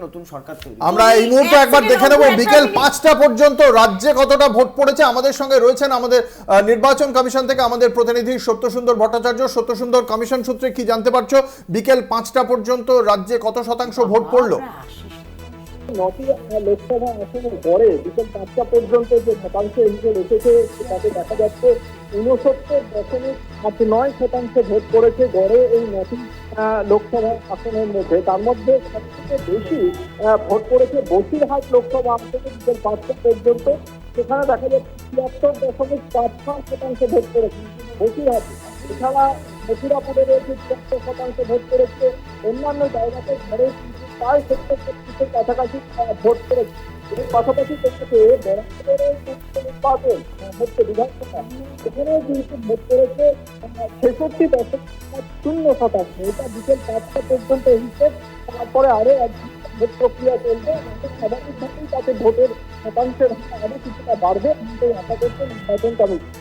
নতুন সরকার তৈরি। আমরা এই মুহূর্তে একবার দেখে নেব বিকেল 5টা পর্যন্ত রাজ্যে কতটা ভোট পড়েছে। আমাদের সঙ্গে রয়েছেন আমাদের নির্বাচন কমিশন থেকে আমাদের প্রতিনিধি সত্যসুন্দর ভট্টাচার্য। সত্যসুন্দর, কমিশন সূত্রে কি জানতে পারছো? বিকেল 5টা পর্যন্ত রাজ্যে কত শতাংশ ভোট পড়লো? নটি লোকসভা আসনের পরে বিকেল 5টা পর্যন্ত যে শতাংশ হিসেবে এসেছে তাতে দেখা যাচ্ছে 69.89% ভোট পড়েছে গড়ে এই নটি লোকসভা আসনের মধ্যে। তার মধ্যে সবথেকে বেশি ভোট পড়েছে বসিরহাট লোকসভা আসনে বিকেল 5টা পর্যন্ত। সেখানে দেখা যাচ্ছে 76.55% ভোট পড়েছে বসিরহাটে। এছাড়া মথুরাপুরে রয়েছে 76% ভোট পড়েছে। অন্যান্য জায়গাতে ঘরে প্রায় 70% কাছাকাছি ভোট পড়েছে। এর পাশাপাশি দেখতে ব্যারাকপুরের নির্বাচন হচ্ছে বিধানসভা, এখানে কিন্তু ভোট পড়েছে 66.0%। এটা বিকেল 5টা পর্যন্ত হিসেব। তারপরে আরো ভোট প্রক্রিয়া চলবে, স্বাভাবিকভাবেই তাতে ভোটের শতাংশের আরো কিছুটা বাড়বে আশা করছে নির্বাচন কমিশন।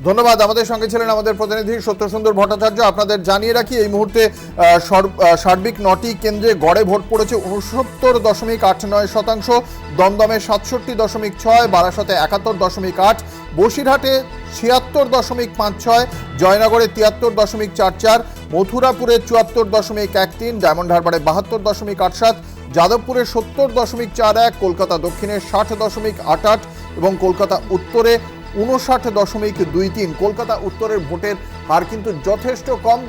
ধন্যবাদ। আমাদের সঙ্গে ছিলেন আমাদের প্রতিনিধি সত্যসুন্দর ভট্টাচার্য। আপনাদের জানিয়ে রাখি এই মুহূর্তে সার্বিক 9টি কেন্দ্রে গড়ে ভোট পড়েছে 69.89%, দমদমে 67.6, বারাসতে 71.8, বসিরহাটে 76.56, জয়নগরে 73.44, মথুরাপুরে 74.13, ডায়মন্ড হারবারে 72.87, যাদবপুরে 70.41, কলকাতা দক্ষিণে 60.88 এবং কলকাতা উত্তরে 59.23। কলকাতা উত্তরের ভোটের হার কিন্তু যথেষ্ট কম।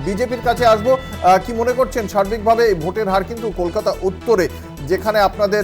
বিজেপির কাছে আসবো, কি মনে করছেন সার্বিকভাবে এই ভোটের হার কিন্তু কলকাতা উত্তরে, যেখানে আপনাদের